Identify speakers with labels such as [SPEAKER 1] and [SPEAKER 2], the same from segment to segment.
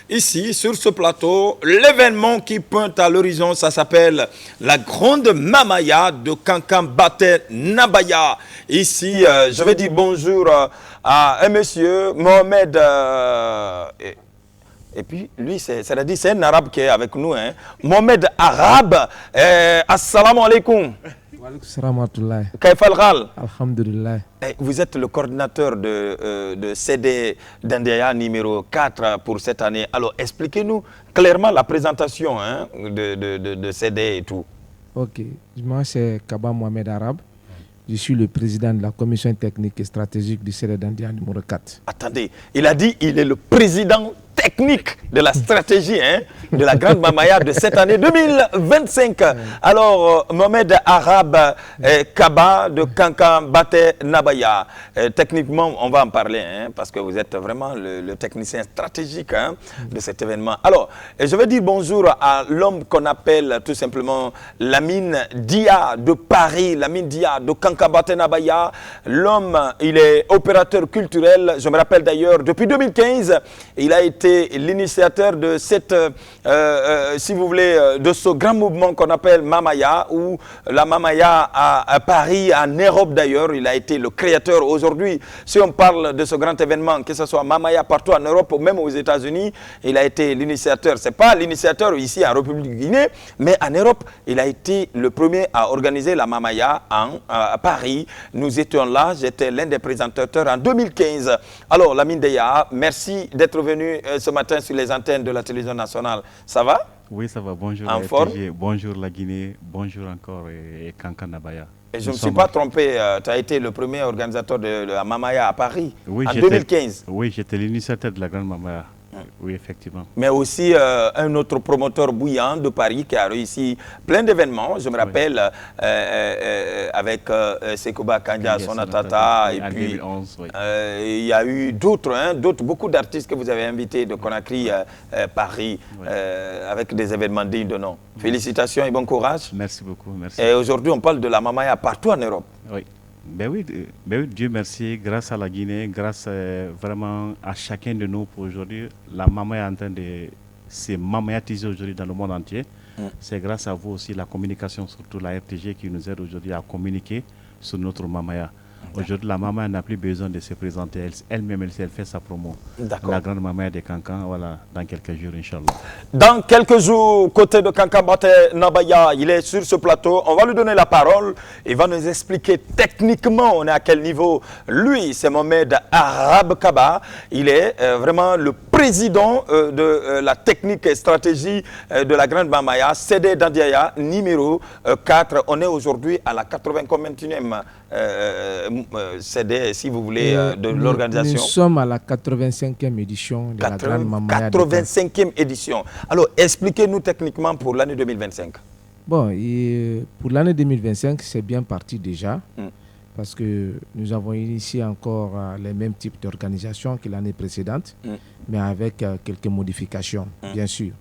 [SPEAKER 1] ici, sur ce plateau, l'événement qui pointe à l'horizon, ça s'appelle la Grande Mamaya de Kankan Baté Nabaya. Ici, je vais dire bonjour à un monsieur, Mohamed... et puis, lui, c'est-à-dire c'est un arabe qui est avec nous. Hein. Mohamed Arabe, assalamu alaikum.
[SPEAKER 2] Alhamdulillah.
[SPEAKER 1] Vous êtes le coordinateur de CD d'Andeya numéro 4 pour cette année. Alors, expliquez-nous clairement la présentation de CD et tout.
[SPEAKER 2] Ok, moi c'est Kaba Mohamed Arabe. Je suis le président de la commission technique et stratégique du CD d'Andeya numéro 4.
[SPEAKER 1] Attendez, il a dit qu'il est le président technique de la stratégie de la Grande Mamaya de cette année 2025. Alors, Mohamed Arabe Kaba de Kankan Baté Nabaya. Techniquement, on va en parler parce que vous êtes vraiment le technicien stratégique de cet événement. Alors, je vais dire bonjour à l'homme qu'on appelle tout simplement Lamine Dia de Paris, Lamine Dia de Kankan Baté Nabaya. L'homme, il est opérateur culturel. Je me rappelle d'ailleurs, depuis 2015, il a été l'initiateur de cette, si vous voulez, de ce grand mouvement qu'on appelle Mamaya, ou la Mamaya à Paris, en Europe d'ailleurs. Il a été le créateur. Aujourd'hui, si on parle de ce grand événement, que ce soit Mamaya partout en Europe ou même aux États-Unis, il a été l'initiateur. Ce n'est pas l'initiateur ici en République de Guinée, mais en Europe, il a été le premier à organiser la Mamaya à Paris. Nous étions là, j'étais l'un des présentateurs en 2015. Alors, Lamine Dia, merci d'être venu ce matin sur les antennes de la télévision nationale. Ça va?
[SPEAKER 3] Oui, ça va. Bonjour
[SPEAKER 1] en forme?
[SPEAKER 3] Bonjour la Guinée, bonjour encore et Kankan Nabaya.
[SPEAKER 1] Et je ne me suis pas trompé, tu as été le premier organisateur de la Mamaya à Paris en 2015.
[SPEAKER 3] Oui, j'étais l'initiateur de la Grande Mamaya. Oui, effectivement.
[SPEAKER 1] Mais aussi un autre promoteur bouillant de Paris qui a réussi plein d'événements. Je me rappelle avec Sekouba Kandia, Sonatata, et puis
[SPEAKER 3] 2011,
[SPEAKER 1] il y a eu d'autres, beaucoup d'artistes que vous avez invités de Conakry, Paris, avec des événements dignes de nom. Félicitations et bon courage.
[SPEAKER 3] Merci beaucoup. Merci.
[SPEAKER 1] Et aujourd'hui, on parle de la Mamaya partout en Europe.
[SPEAKER 3] Oui. Ben oui, Dieu merci, grâce à la Guinée, grâce vraiment à chacun de nous pour aujourd'hui, la Mamaya est en train de se mamayatiser aujourd'hui dans le monde entier. C'est grâce à vous aussi, la communication, surtout la RTG qui nous aide aujourd'hui à communiquer sur notre Mamaya. Aujourd'hui, la Mamaya n'a plus besoin de se présenter elle-même, elle fait sa promo. La Grande Mamaya de Kankan, voilà, dans quelques jours, Inch'Allah.
[SPEAKER 1] Dans quelques jours, côté de Kankan Baté Nabaya, il est sur ce plateau. On va lui donner la parole. Il va nous expliquer techniquement on est à quel niveau. Lui, c'est Mohamed Arabe Kaba. Il est vraiment le président de la technique et stratégie de la Grande Mamaya, CD d'Andeya, numéro 4. On est aujourd'hui à la 81e CD, si vous voulez, de l'organisation.
[SPEAKER 2] Nous sommes à la 85e édition de la Grande Mamaya.
[SPEAKER 1] 85e édition. Alors, expliquez-nous techniquement pour l'année 2025.
[SPEAKER 2] Bon, pour l'année 2025, c'est bien parti déjà, parce que nous avons initié encore les mêmes types d'organisations que l'année précédente, mais avec quelques modifications, bien sûr.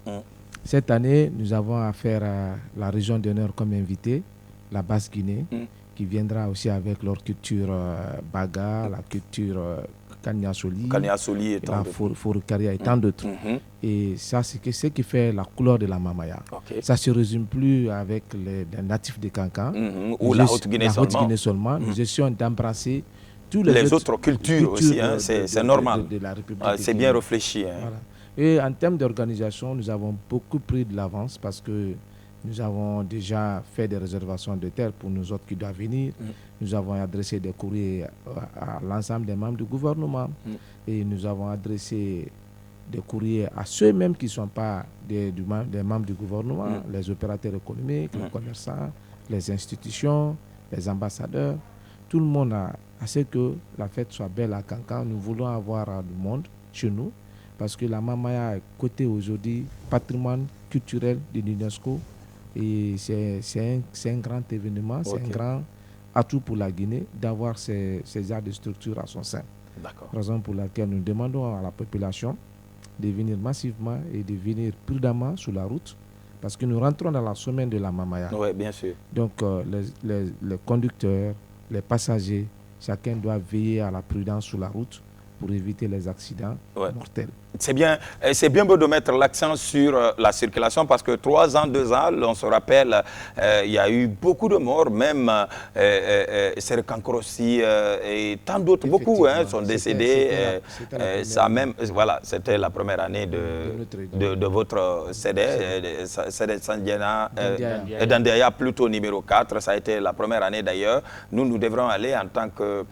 [SPEAKER 2] Cette année, nous avons affaire à la région d'honneur comme invité, la Basse-Guinée, qui viendra aussi avec leur culture Baga, la culture Kanyasoli, la Fourkaria et tant d'autres. Et ça, c'est ce qui fait la couleur de la Mamaya. Ça ne se résume plus avec les natifs de Kankan
[SPEAKER 1] ou la Haute-Guinée
[SPEAKER 2] seulement. Nous essayons d'embrasser tous
[SPEAKER 1] les autres cultures aussi, c'est normal. C'est bien réfléchi.
[SPEAKER 2] Voilà. Et en termes d'organisation, nous avons beaucoup pris de l'avance parce que nous avons déjà fait des réservations de terres pour nous autres qui doivent venir. Nous avons adressé des courriers à l'ensemble des membres du gouvernement. Et nous avons adressé des courriers à ceux-mêmes qui ne sont pas des membres du gouvernement, les opérateurs économiques, les commerçants, les institutions, les ambassadeurs. Tout le monde a ce que la fête soit belle à Kankan. Nous voulons avoir du monde chez nous parce que la Mamaya est cotée aujourd'hui patrimoine culturel de l'UNESCO. Et c'est un grand événement, c'est un grand atout pour la Guinée d'avoir ces genres de structures à son sein. Raison pour laquelle nous demandons à la population de venir massivement et de venir prudemment sur la route parce que nous rentrons dans la semaine de la Mamaya.
[SPEAKER 1] Oui, bien sûr.
[SPEAKER 2] Donc les conducteurs, les passagers, chacun doit veiller à la prudence sur la route pour éviter les accidents mortels.
[SPEAKER 1] C'est bien beau de mettre l'accent sur la circulation parce que 3 ans, 2 ans, on se rappelle, il y a eu beaucoup de morts, même Serkankrossi et tant d'autres, beaucoup sont décédés. C'était la première année de votre CD, Sandiana et Dandeya, plutôt numéro 4. Ça a été la première année d'ailleurs. Nous devrons aller en tant que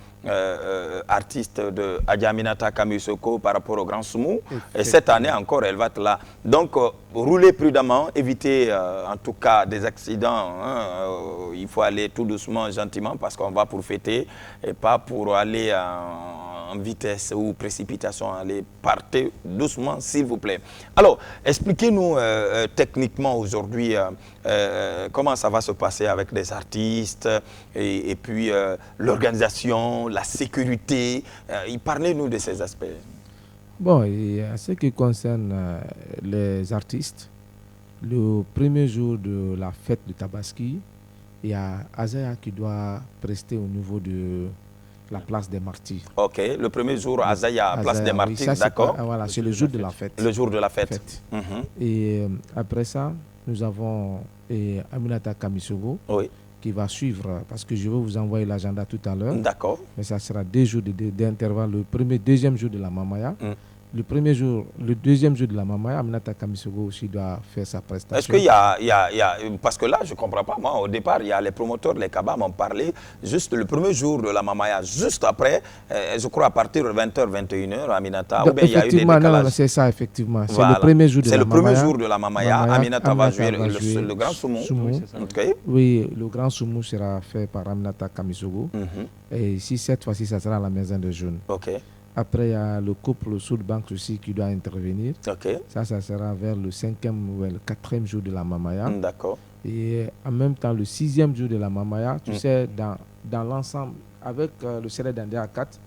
[SPEAKER 1] artiste de Adjaminata Kamisoko par rapport au Grand Soumou. Et cette année encore, elle va être là. Donc, roulez prudemment, évitez en tout cas des accidents. Il faut aller tout doucement, gentiment, parce qu'on va pour fêter et pas pour aller en vitesse ou précipitation. Allez, partez doucement, s'il vous plaît. Alors, expliquez-nous techniquement aujourd'hui comment ça va se passer avec des artistes et puis l'organisation, la sécurité. Parlez-nous de ces aspects.
[SPEAKER 2] Bon, et en ce qui concerne les artistes, le premier jour de la fête de Tabaski, il y a Azaya qui doit prester au niveau de la place des Martyrs. Ok, le premier jour, Azaya, place des Martyrs, oui, d'accord. Voilà, c'est le jour de la fête. Le jour de la fête. Et après ça, nous avons Aminata Kamisogo, qui va suivre, parce que je vais vous envoyer l'agenda tout à l'heure. D'accord. Mais ça sera 2 jours d'intervalle, le premier, deuxième jour de la Mamaya. Le deuxième jour de la Mamaya, Aminata Kamisogo aussi doit faire sa prestation. Est-ce qu'il y a, parce que là, je ne comprends pas, moi, au départ, il y a les promoteurs, les Kaba m'ont parlé, juste le premier jour de la Mamaya, juste après, je crois à partir de 20h, 21h, Aminata, ou bien il y a eu des décalages. C'est ça, effectivement. C'est le premier jour de la Mamaya. C'est le premier jour de la Mamaya, Aminata va jouer le Grand Soumou. Oui, le Grand Soumou sera fait par Aminata Kamisogo. Et ici, cette fois-ci, ça sera à la maison de jeunes. Ok. Après, il y a le couple Soudbank aussi qui doit intervenir. Okay. Ça sera vers le 5e ou le 4e jour de la Mamaya. D'accord. Et en même temps, le 6e jour de la Mamaya, tu sais, dans l'ensemble, avec le Séré Dandéa 4,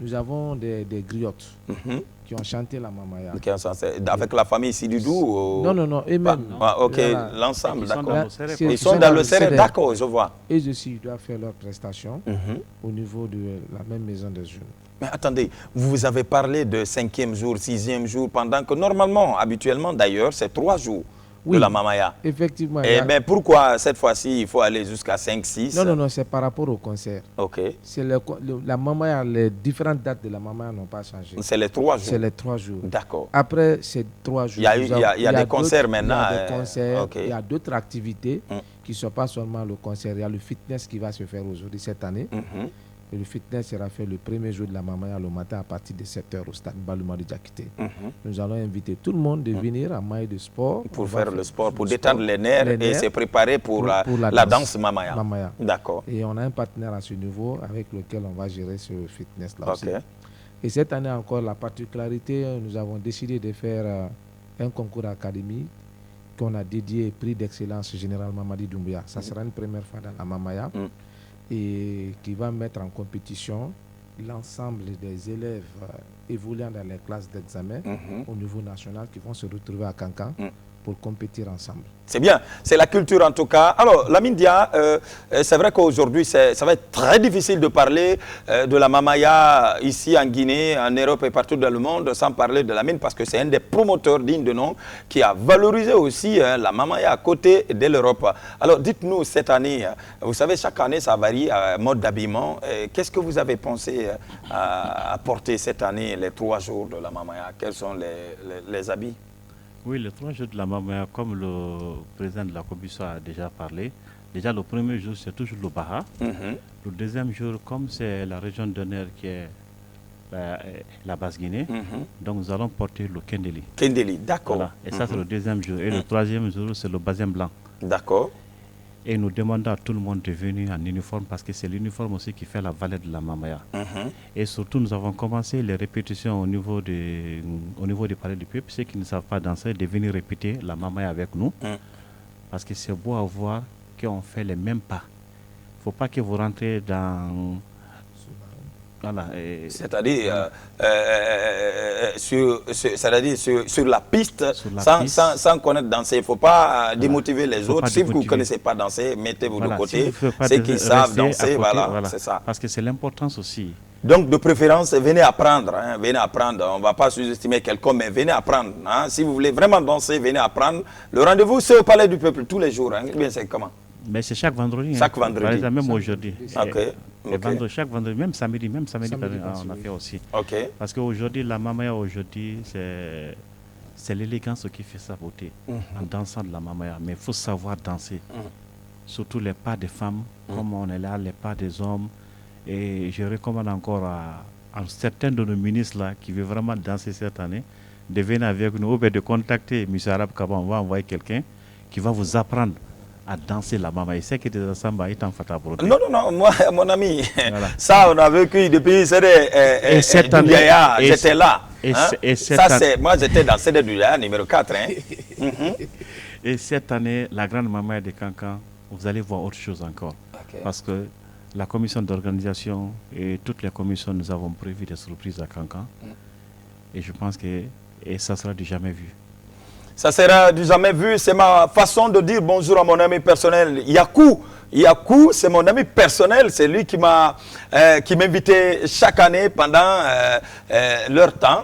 [SPEAKER 2] nous avons des griottes qui ont chanté la Mamaya. Avec la famille Sidoudou Non, eux-mêmes. Ok, l'ensemble, d'accord. Ils sont dans le Séré, d'accord, je vois. Et aussi, ils doivent faire leur prestation au niveau de la même maison des jeunes. Mais attendez, vous avez parlé de 5e jour, 6e jour, pendant que normalement, habituellement d'ailleurs, c'est 3 jours de la Mamaya. Effectivement. Et bien pourquoi cette fois-ci, il faut aller jusqu'à 5, 6 Non, c'est par rapport au concert. Ok. La Mamaya, les différentes dates de la Mamaya n'ont pas changé. C'est les 3 jours. C'est les 3 jours. D'accord. Après ces 3 jours, il y a des concerts maintenant. Il y a des concerts, il y a d'autres activités qui ne sont pas seulement le concert. Il y a le fitness qui va se faire aujourd'hui, cette année. Et le fitness sera fait le premier jour de la Mamaya le matin à partir de 7h au stade Balouma de Diakité. Nous allons inviter tout le monde de venir à maille de sport. Pour faire le sport, pour détendre les nerfs et se préparer pour la danse Mamaya. D'accord. Et on a un partenaire à ce niveau avec lequel on va gérer ce fitness-là aussi. Et cette année encore, la particularité, nous avons décidé de faire un concours académique qu'on a dédié prix d'excellence général Mamadi Doumbouya. Ça sera une première fois dans la Mamaya. Et qui va mettre en compétition l'ensemble des élèves évoluant dans les classes d'examen au niveau national qui vont se retrouver à Kankan pour compétir ensemble. C'est bien, c'est la culture en tout cas. Alors, Lamine Dia, c'est vrai qu'aujourd'hui, ça va être très difficile de parler de la Mamaya ici en Guinée, en Europe et partout dans le monde, sans parler de Lamine, parce que c'est un des promoteurs dignes de nom qui a valorisé aussi la Mamaya à côté de l'Europe. Alors, dites-nous, cette année, vous savez, chaque année, ça varie, mode d'habillement. Qu'est-ce que vous avez pensé à porter cette année, les 3 jours de la Mamaya? Quels sont les habits?
[SPEAKER 3] Oui, les 3 jours de la Mamaya, comme le président de la commission a déjà parlé, déjà le premier jour c'est toujours le Baha. Le deuxième jour, comme c'est la région d'honneur qui est la Basse-Guinée, donc nous allons porter le Kendeli. Kendeli, d'accord. Voilà. Et ça c'est le deuxième jour. Et le troisième jour c'est le Bazin blanc. D'accord. Et nous demandons à tout le monde de venir en uniforme parce que c'est l'uniforme aussi qui fait la valeur de la Mamaya. Et surtout, nous avons commencé les répétitions au niveau du palais du peuple. Ceux qui ne savent pas danser, de venir répéter la Mamaya avec nous. Parce que c'est beau à voir qu'on fait les mêmes pas. Il ne faut pas que vous rentrez dans... Voilà,
[SPEAKER 1] c'est-à-dire sur la piste, sans connaître danser. Il ne faut pas démotiver les autres. Si vous ne connaissez pas danser, mettez-vous de côté. Ceux qui savent danser, voilà, c'est ça.
[SPEAKER 3] Parce que c'est l'importance aussi
[SPEAKER 1] Donc, de préférence, venez apprendre. Hein, venez apprendre. On ne va pas sous-estimer quelqu'un, mais venez apprendre. Hein. Si vous voulez vraiment danser, venez apprendre. Le rendez-vous, c'est au Palais du Peuple tous les jours. Hein. Bien, c'est comment?
[SPEAKER 3] Mais c'est chaque vendredi.
[SPEAKER 1] Chaque vendredi.
[SPEAKER 3] Par exemple, même aujourd'hui. Chaque vendredi, même samedi on a fait aussi. Parce qu'aujourd'hui, la mamaya, c'est l'élégance qui fait sa beauté. En dansant de la mamaya. Mais il faut savoir danser. Surtout les pas des femmes, comme on est là, les pas des hommes. Et je recommande encore à certains de nos ministres là, qui veulent vraiment danser cette année, de venir avec nous ou de contacter M. Arab Kaba. On va envoyer quelqu'un qui va vous apprendre à danser la mamaya. C'est que des samba est en fata.
[SPEAKER 1] Non, moi, mon ami, voilà. Ça on a vécu depuis
[SPEAKER 3] cette année.
[SPEAKER 1] J'étais là.
[SPEAKER 3] Moi
[SPEAKER 1] j'étais dans CD Douyaya numéro 4. Hein.
[SPEAKER 3] Et cette année, la grande mamaya de Kankan, vous allez voir autre chose encore. Parce que la commission d'organisation et toutes les commissions, nous avons prévu des surprises à Kankan. Et je pense que ça sera du jamais vu.
[SPEAKER 1] Ça sera du jamais vu. C'est ma façon de dire bonjour à mon ami personnel, Yakou. Yakou, c'est mon ami personnel. C'est lui qui m'invitait chaque année pendant leur temps,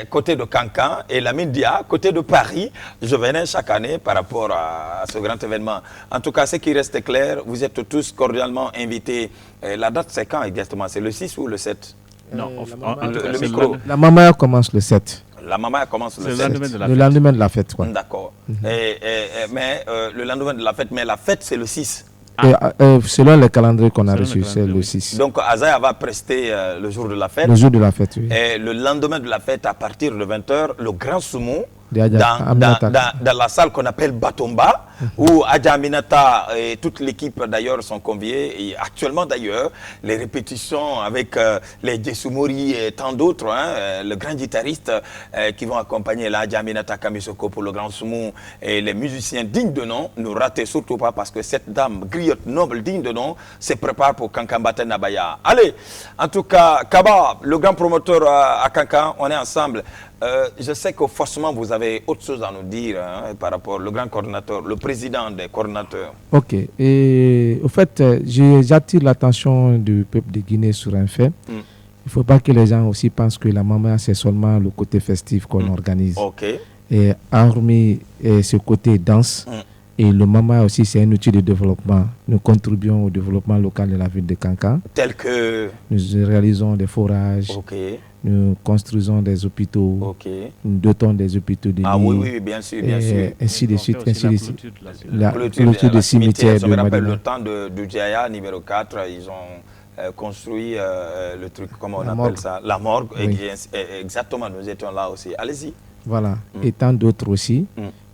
[SPEAKER 1] côté de Kankan, et la Mindia, côté de Paris. Je venais chaque année par rapport à ce grand événement. En tout cas, ce qui reste clair, vous êtes tous cordialement invités. La date, c'est quand exactement? C'est le 6 ou le 7?
[SPEAKER 3] Non,
[SPEAKER 1] le micro.
[SPEAKER 2] La mamaya commence le 7.
[SPEAKER 1] La mamaya commence le 7.
[SPEAKER 2] Le lendemain de la fête.
[SPEAKER 1] D'accord. Mais le lendemain de la fête, mais la fête, c'est le 6.
[SPEAKER 2] Selon le calendrier qu'on a reçu, c'est le 6.
[SPEAKER 1] Donc Azaya va prester le jour de la fête.
[SPEAKER 2] Le jour de la fête, oui.
[SPEAKER 1] Et le lendemain de la fête, à partir de 20h, le grand sumo, dans la salle qu'on appelle Batomba, où Adja Aminata et toute l'équipe d'ailleurs sont conviés. Et actuellement d'ailleurs, les répétitions avec les Djesumori et tant d'autres, le grand guitariste qui vont accompagner la Adja Aminata Kamisoko pour le grand sumo et les musiciens dignes de nom, ne ratez surtout pas parce que cette dame griotte noble digne de nom se prépare pour Kankambate Nabaya. Allez, en tout cas, Kaba, le grand promoteur à Kankan, on est ensemble. Je sais que forcément vous avez autre chose à nous dire par rapport au grand coordinateur, le président des coordinateurs.
[SPEAKER 2] Ok. Et au fait, j'attire l'attention du peuple de Guinée sur un fait. Il ne faut pas que les gens aussi pensent que la mamaya, c'est seulement le côté festif qu'on organise. Et hormis ce côté danse, et le mamaya aussi, c'est un outil de développement. Nous contribuons au développement local de la ville de Kankan.
[SPEAKER 1] Tel que
[SPEAKER 2] nous réalisons des forages. Nous construisons des hôpitaux, nous dotons des hôpitaux de nuit.
[SPEAKER 1] Oui, bien sûr.
[SPEAKER 2] Ainsi de suite,
[SPEAKER 1] La clôture des cimetières. Je me rappelle le temps du Djaya numéro 4, ils ont construit le truc, comment on appelle ça? La morgue. Oui. Exactement, nous étions là aussi. Allez-y.
[SPEAKER 2] Voilà, et tant d'autres aussi.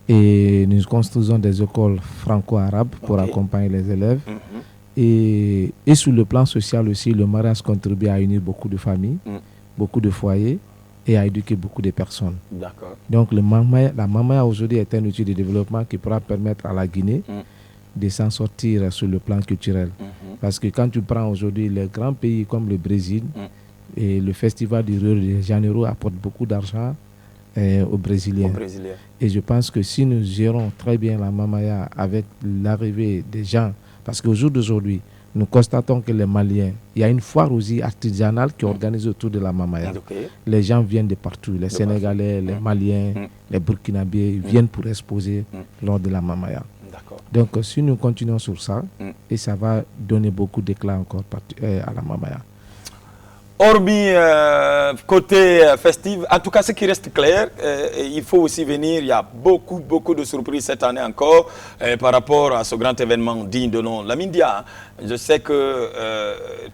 [SPEAKER 2] Et nous construisons des écoles franco-arabes pour accompagner les élèves. Et sur le plan social aussi, le mariage contribue à unir beaucoup de familles. Beaucoup de foyers et à éduquer beaucoup de personnes. Donc la mamaya aujourd'hui est un outil de développement qui pourra permettre à la Guinée de s'en sortir sur le plan culturel. Parce que quand tu prends aujourd'hui les grands pays comme le Brésil, et le festival du Rio de Janeiro apporte beaucoup d'argent aux Brésiliens. Et je pense que si nous gérons très bien la mamaya avec l'arrivée des gens, parce qu'au jour d'aujourd'hui, nous constatons que les Maliens, il y a une foire aussi artisanale qui organise autour de la mamaya. Les gens viennent de partout, les Sénégalais, les Maliens, les Burkinabés viennent pour exposer lors de la mamaya. Donc si nous continuons sur ça, et ça va donner beaucoup d'éclat encore à la mamaya.
[SPEAKER 1] Hormis côté festif, en tout cas ce qui reste clair, il faut aussi venir, il y a beaucoup de surprises cette année encore par rapport à ce grand événement digne de nom. La Mindia, je sais que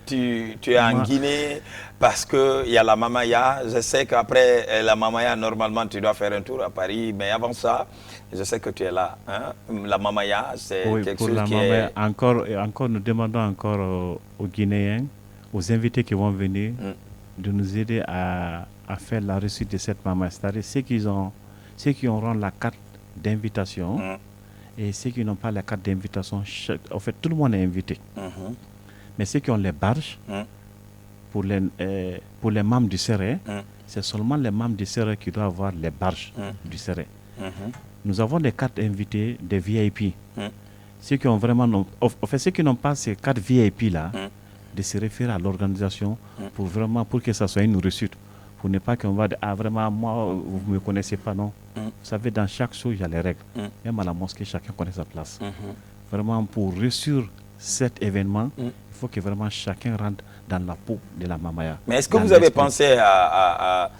[SPEAKER 1] tu es en Guinée parce qu'il y a la mamaya. Je sais qu'après la mamaya, normalement tu dois faire un tour à Paris, mais avant ça, je sais que tu es là. La mamaya, c'est quelque chose qui est...
[SPEAKER 3] Encore, nous demandons encore aux Guinéens, aux invités qui vont venir, de nous aider à faire la réussite de cette mamaya. C'est-à-dire ceux qui auront la carte d'invitation et ceux qui n'ont pas la carte d'invitation. En fait, tout le monde est invité. Mais ceux qui ont les barges, pour les membres du CERE, c'est seulement les membres du CERE qui doivent avoir les barges du CERE. Nous avons des cartes invitées, des VIP. Ceux qui ont vraiment... ceux qui n'ont pas ces cartes VIP-là, de se référer à l'organisation pour que ça soit une réussite. Pour ne pas qu'on va dire, ah vraiment, moi, vous ne me connaissez pas, non. Vous savez, dans chaque chose, il y a les règles. Même à la mosquée, chacun connaît sa place. Vraiment, pour réussir cet événement, il faut que vraiment chacun rentre dans la peau de la mamaya.
[SPEAKER 1] Mais est-ce que vous avez pensé à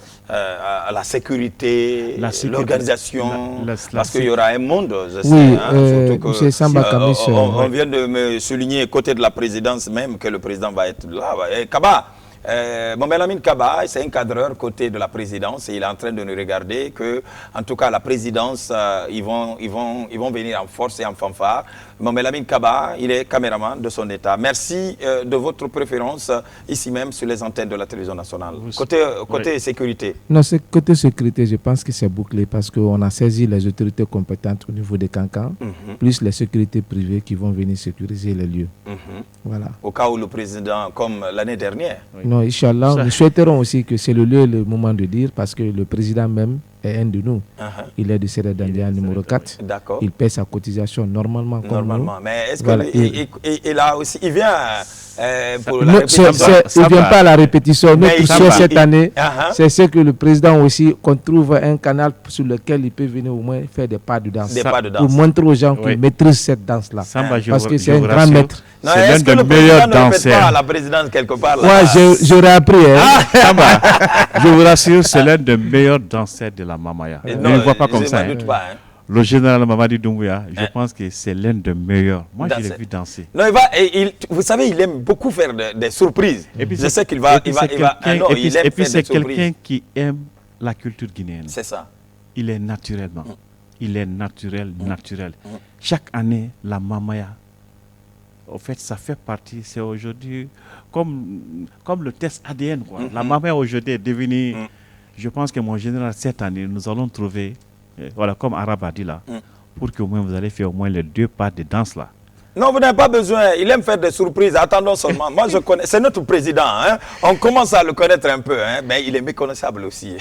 [SPEAKER 1] la sécurité, l'organisation, parce qu'il y aura un monde, je sais,
[SPEAKER 2] oui,
[SPEAKER 1] surtout que
[SPEAKER 2] Samba Kamis,
[SPEAKER 1] on vient de me souligner côté de la présidence même que le président va être là. Et Kaba, Mohamed Lamine Kaba, c'est un cadreur côté de la présidence et il est en train de nous regarder que, en tout cas, la présidence, ils vont venir en force et en fanfare. Mohamed Lamine Kaba, il est caméraman de son État. Merci de votre préférence ici même sur les antennes de la télévision nationale. Côté sécurité.
[SPEAKER 2] Non, côté sécurité, je pense que c'est bouclé parce qu'on a saisi les autorités compétentes au niveau des cancans, plus les sécurités privées qui vont venir sécuriser les lieux. Voilà.
[SPEAKER 1] Au cas où le président, comme l'année dernière.
[SPEAKER 2] Non, Inch'Allah, nous souhaiterons aussi que c'est le lieu et le moment de dire parce que le président même est un de nous. Il est de Séré Dandia numéro 4.
[SPEAKER 1] D'accord.
[SPEAKER 2] Il paie sa cotisation normalement comme nous.
[SPEAKER 1] Mais est-ce
[SPEAKER 2] Voilà.
[SPEAKER 1] qu'il a aussi, il vient pour la
[SPEAKER 2] Non,
[SPEAKER 1] répétition.
[SPEAKER 2] il ne vient pas à la répétition. Nous,
[SPEAKER 1] Mais
[SPEAKER 2] pour cette année,
[SPEAKER 1] Uh-huh.
[SPEAKER 2] c'est ce que le président aussi, qu'on trouve un canal sur lequel il peut venir au moins faire des pas de danse.
[SPEAKER 1] Des pas de danse.
[SPEAKER 2] Pour montrer aux gens qu'il
[SPEAKER 3] Oui.
[SPEAKER 2] maîtrise cette danse-là.
[SPEAKER 3] Samba,
[SPEAKER 2] Parce que
[SPEAKER 3] je
[SPEAKER 2] c'est un
[SPEAKER 3] vous
[SPEAKER 2] grand
[SPEAKER 3] rassure,
[SPEAKER 2] maître.
[SPEAKER 1] Non,
[SPEAKER 3] c'est
[SPEAKER 1] est-ce que
[SPEAKER 3] l'un
[SPEAKER 1] le
[SPEAKER 3] des meilleurs
[SPEAKER 1] président ne répète pas à
[SPEAKER 3] danseurs.
[SPEAKER 1] la présidence quelque part là?
[SPEAKER 2] Moi, j'aurais appris. Hein.
[SPEAKER 3] Samba, je vous rassure, c'est l'un des meilleurs danseurs de la mamaya.
[SPEAKER 1] Et
[SPEAKER 3] Ne
[SPEAKER 1] non,
[SPEAKER 3] le vois pas comme
[SPEAKER 1] je
[SPEAKER 3] ça.
[SPEAKER 1] m'en
[SPEAKER 3] hein.
[SPEAKER 1] doute pas, hein.
[SPEAKER 3] Le général Mamadi Doumbouya, je pense que c'est l'un des meilleurs. Moi, je l'ai
[SPEAKER 1] Danseur.
[SPEAKER 3] vu danser.
[SPEAKER 1] Non, vous savez, il aime beaucoup faire des surprises.
[SPEAKER 3] Et puis
[SPEAKER 1] Je
[SPEAKER 3] c'est-
[SPEAKER 1] sais qu'il va,
[SPEAKER 3] et puis
[SPEAKER 1] il va,
[SPEAKER 3] c'est
[SPEAKER 1] il va. Ah
[SPEAKER 3] quelqu'un-
[SPEAKER 1] non,
[SPEAKER 3] et puis-
[SPEAKER 1] il aime
[SPEAKER 3] et puis
[SPEAKER 1] faire
[SPEAKER 3] c'est
[SPEAKER 1] des surprises.
[SPEAKER 3] quelqu'un qui aime la culture guinéenne.
[SPEAKER 1] C'est ça.
[SPEAKER 3] Il est naturellement. Il est naturel. Chaque année, la mamaya, au fait, ça fait partie, c'est aujourd'hui comme le test ADN. Quoi. La mamaya aujourd'hui est devenue, je pense que mon général, cette année, nous allons trouver, voilà, comme Arabe a dit là, pour que au moins vous allez faire au moins les 2 pas de danse là.
[SPEAKER 1] Non, vous n'avez pas besoin. Il aime faire des surprises. Attendons seulement. Moi, je connais. C'est notre président. Hein. On commence à le connaître un peu. Hein. Mais il est méconnaissable aussi.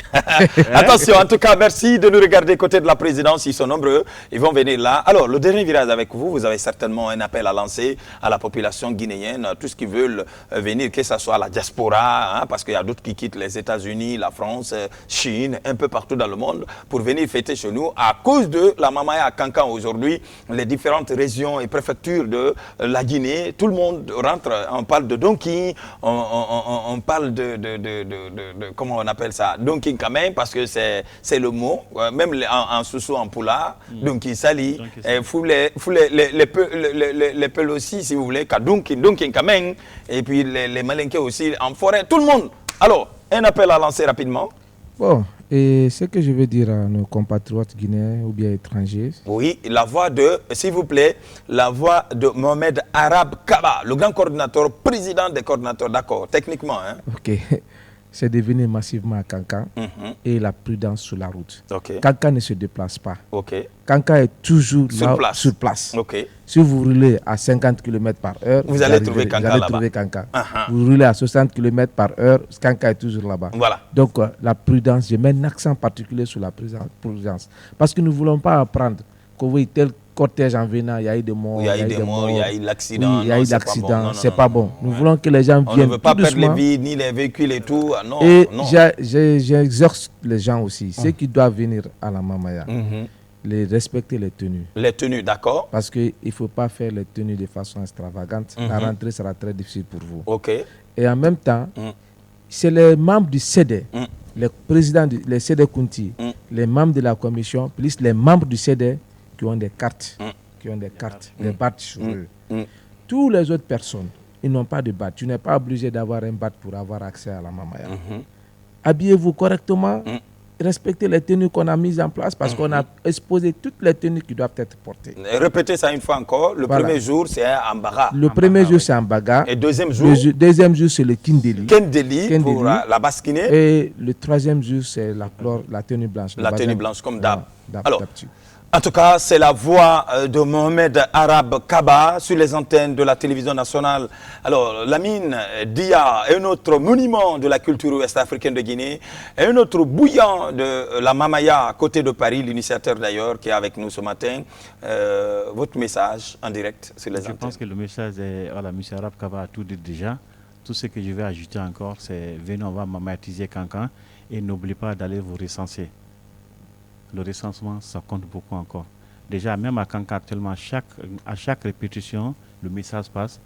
[SPEAKER 1] Attention, en tout cas, merci de nous regarder côté de la présidence. Ils sont nombreux. Ils vont venir là. Alors, le dernier virage avec vous, vous avez certainement un appel à lancer à la population guinéenne. Tous ceux qui veulent venir, que ce soit la diaspora, hein, parce qu'il y a d'autres qui quittent les États-Unis, la France, Chine, un peu partout dans le monde, pour venir fêter chez nous à cause de la mamaya à Kankan aujourd'hui. Les différentes régions et préfectures de la Guinée, tout le monde rentre, on parle de Donkin, on parle de comment on appelle ça, Donkin quand même, parce que c'est le mot, même en Soussou, en Poula, Donkin Sali, les Peuls aussi, si vous voulez, Donkin quand même, et puis les Malinké aussi en forêt, tout le monde. Alors, un appel à lancer rapidement.
[SPEAKER 2] Bon, et ce que je veux dire à nos compatriotes guinéens ou bien étrangers,
[SPEAKER 1] Oui, la voix de, s'il vous plaît, la voix de Mohamed Arab Kaba, le grand coordinateur, président des coordinateurs, d'accord, techniquement. Hein?
[SPEAKER 2] ok, c'est de venir massivement à Kankan et la prudence sur la route.
[SPEAKER 1] Ok,
[SPEAKER 2] Kankan ne se déplace pas.
[SPEAKER 1] ok,
[SPEAKER 2] Kankan est toujours
[SPEAKER 1] Sur
[SPEAKER 2] là,
[SPEAKER 1] place.
[SPEAKER 2] sur place.
[SPEAKER 1] ok.
[SPEAKER 2] Si vous roulez à 50 km par heure,
[SPEAKER 1] Vous allez trouver Kankan là-bas.
[SPEAKER 2] trouver Kankan.
[SPEAKER 1] Uh-huh.
[SPEAKER 2] Vous roulez à 60 km par heure, Kankan est toujours là-bas.
[SPEAKER 1] Voilà.
[SPEAKER 2] Donc, la prudence, je mets un accent particulier sur la prudence. Parce que nous ne voulons pas apprendre que oui, tel cortège en venant, il y a eu des morts.
[SPEAKER 1] Il y a eu des morts, il y a eu l'accident.
[SPEAKER 2] Oui, il y a
[SPEAKER 1] Non,
[SPEAKER 2] eu
[SPEAKER 1] c'est pas
[SPEAKER 2] l'accident,
[SPEAKER 1] bon. Non,
[SPEAKER 2] c'est
[SPEAKER 1] non,
[SPEAKER 2] pas
[SPEAKER 1] non,
[SPEAKER 2] bon.
[SPEAKER 1] non,
[SPEAKER 2] Nous
[SPEAKER 1] non.
[SPEAKER 2] voulons que les gens
[SPEAKER 1] On ne
[SPEAKER 2] viennent
[SPEAKER 1] veut pas
[SPEAKER 2] tout
[SPEAKER 1] perdre les
[SPEAKER 2] doucement.
[SPEAKER 1] vies, ni les véhicules et tout. Ah, non,
[SPEAKER 2] Et
[SPEAKER 1] non.
[SPEAKER 2] j'exhorte les gens aussi, ceux qui doivent venir à la Mamaya,
[SPEAKER 1] Mhm.
[SPEAKER 2] les respecter les tenues.
[SPEAKER 1] Les tenues, d'accord.
[SPEAKER 2] Parce qu'il ne faut pas faire les tenues de façon extravagante. La rentrée sera très difficile pour vous.
[SPEAKER 1] Ok.
[SPEAKER 2] Et en même temps,
[SPEAKER 1] Mm.
[SPEAKER 2] c'est les membres du CD,
[SPEAKER 1] Mm.
[SPEAKER 2] les présidents, les CD Kunti,
[SPEAKER 1] Mm.
[SPEAKER 2] les membres de la commission, plus les membres du CD qui ont des cartes,
[SPEAKER 1] Mm.
[SPEAKER 2] des badges sur eux.
[SPEAKER 1] Mm.
[SPEAKER 2] Toutes les autres personnes, ils n'ont pas de badge. Tu n'es pas obligé d'avoir un badge pour avoir accès à la Mamaya.
[SPEAKER 1] Mhm.
[SPEAKER 2] Habillez-vous correctement,
[SPEAKER 1] Mm.
[SPEAKER 2] respectez les tenues qu'on a mises en place parce qu'on a exposé toutes les tenues qui doivent être portées.
[SPEAKER 1] Répétez ça une fois encore. Le
[SPEAKER 2] Voilà.
[SPEAKER 1] premier jour, c'est un Ambara.
[SPEAKER 2] Le premier jour, c'est en Baga.
[SPEAKER 1] Et deuxième jour,
[SPEAKER 2] Le deuxième jour, c'est le Kindeli.
[SPEAKER 1] Kendeli pour
[SPEAKER 2] Kendeli.
[SPEAKER 1] la basquinée.
[SPEAKER 2] Et le troisième jour, c'est la tenue blanche. le
[SPEAKER 1] La
[SPEAKER 2] bazin.
[SPEAKER 1] tenue blanche comme d'hab.
[SPEAKER 2] Alors,
[SPEAKER 1] Alors, en tout cas, c'est la voix de Mohamed Arab Kaba sur les antennes de la télévision nationale. Alors, Lamine Dia, un autre monument de la culture ouest-africaine de Guinée, et un autre bouillant de la Mamaya à côté de Paris, l'initiateur d'ailleurs, qui est avec nous ce matin. Votre message en direct sur les
[SPEAKER 3] Je
[SPEAKER 1] antennes.
[SPEAKER 3] pense que le message est, voilà, M. Arab Kaba a tout dit déjà. tout ce que je vais ajouter encore, c'est venez, on va mamayatiser Kankan et n'oubliez pas d'aller vous recenser. Le recensement, ça compte beaucoup encore. Déjà, même à Kankan actuellement, à chaque répétition, le message passe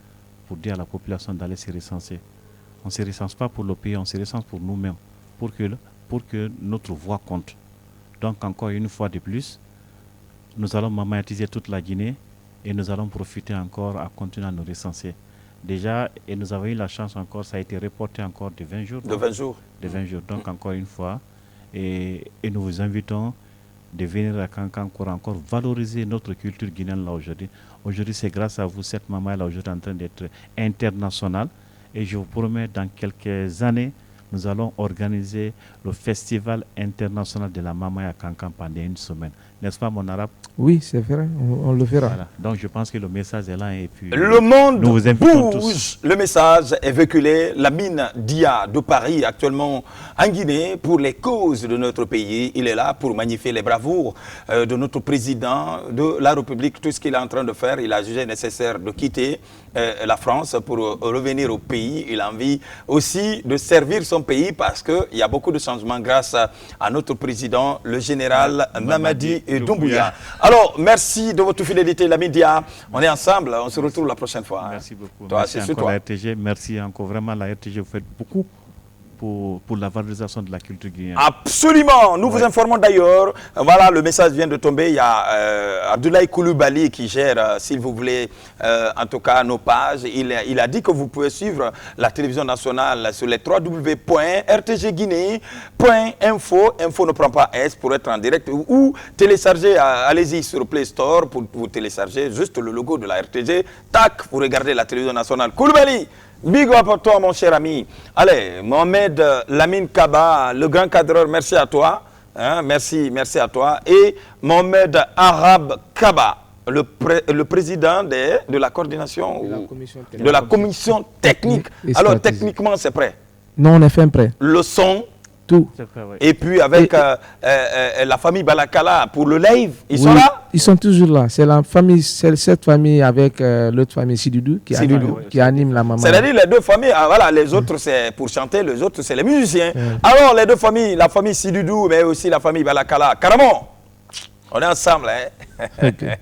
[SPEAKER 3] pour dire à la population d'aller se recenser. On ne se recense pas pour le pays, on se recense pour nous-mêmes, pour que notre voix compte. Donc encore une fois de plus, nous allons mamayatiser toute la Guinée et nous allons profiter encore à continuer à nous recenser. Déjà, et nous avons eu la chance encore, ça a été reporté encore de 20 jours.
[SPEAKER 1] De 20 jours.
[SPEAKER 3] De 20 jours. Donc encore une fois, et nous vous invitons de venir à Kankan pour encore valoriser notre culture guinéenne là aujourd'hui. Aujourd'hui, c'est grâce à vous, cette maman là aujourd'hui en train d'être internationale. Et je vous promets, dans quelques années, nous allons organiser le Festival international de la Mamaya à Kankan pendant une semaine. N'est-ce pas, mon arabe?
[SPEAKER 2] Oui, c'est vrai, on le fera.
[SPEAKER 3] Voilà. Donc, je pense que le message est là. Et puis,
[SPEAKER 1] le monde
[SPEAKER 3] nous vous invitons
[SPEAKER 1] bouge.
[SPEAKER 3] tous.
[SPEAKER 1] Le message est véhiculé. Lamine Dia de Paris, actuellement en Guinée, pour les causes de notre pays. Il est là pour magnifier les bravoures de notre président de la République. Tout ce qu'il est en train de faire, il a jugé nécessaire de quitter la France pour revenir au pays. Il a envie aussi de servir son pays parce qu'il y a beaucoup de changements grâce à notre président, le général Mamadi Doumbouya. Alors, merci de votre fidélité, Lamine Dia. On est ensemble, on se retrouve la prochaine fois.
[SPEAKER 3] Merci beaucoup.
[SPEAKER 1] Toi,
[SPEAKER 3] merci encore
[SPEAKER 1] toi.
[SPEAKER 3] la RTG. Merci encore vraiment la RTG. Vous faites beaucoup pour la valorisation de la culture guinéenne.
[SPEAKER 1] Absolument. Nous vous informons d'ailleurs, voilà, le message vient de tomber. Il y a Abdoulaye Koulibaly qui gère, s'il vous voulez, en tout cas, nos pages. Il a dit que vous pouvez suivre la télévision nationale sur les www.rtgguinée.info. Info ne prend pas S pour être en direct ou télécharger, allez-y sur Play Store pour vous télécharger juste le logo de la RTG. Tac, vous regardez la télévision nationale. Koulibaly. Big up à toi, mon cher ami. Allez, Mohamed Lamine Kaba, le grand cadreur, merci à toi. Hein, merci à toi. Et Mohamed Arab Kaba, le président de la coordination de la commission technique. Alors, techniquement, c'est prêt?
[SPEAKER 2] Non, on est fin prêt.
[SPEAKER 1] Le son,
[SPEAKER 2] tout.
[SPEAKER 3] Prêt, oui.
[SPEAKER 1] Et puis avec la famille Balakala pour le live, ils sont là?
[SPEAKER 2] Ils sont toujours là. C'est la famille, c'est cette famille avec l'autre famille Sidoudou qui anime la maman.
[SPEAKER 1] C'est-à-dire les deux familles, voilà, les autres c'est pour chanter, les autres c'est les musiciens. Alors les deux familles, la famille Sidoudou mais aussi la famille Balakala. Carrément, on est ensemble. Hein? Okay.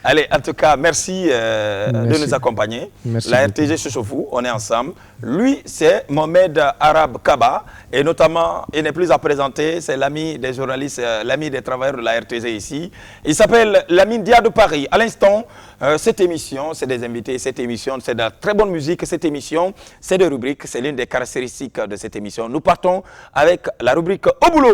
[SPEAKER 1] Allez, en tout cas, merci, de nous accompagner.
[SPEAKER 2] Merci
[SPEAKER 1] la
[SPEAKER 2] beaucoup.
[SPEAKER 1] RTG Chouchoufou, on est ensemble. Lui, c'est Mohamed Arab Kaba. Et notamment, il n'est plus à présenter, c'est l'ami des journalistes, l'ami des travailleurs de la RTG ici. Il s'appelle Lamine Dia de Paris. À l'instant, cette émission, c'est des invités, cette émission, c'est de la très bonne musique. Cette émission, c'est des rubriques, c'est l'une des caractéristiques de cette émission. Nous partons avec la rubrique Au boulot.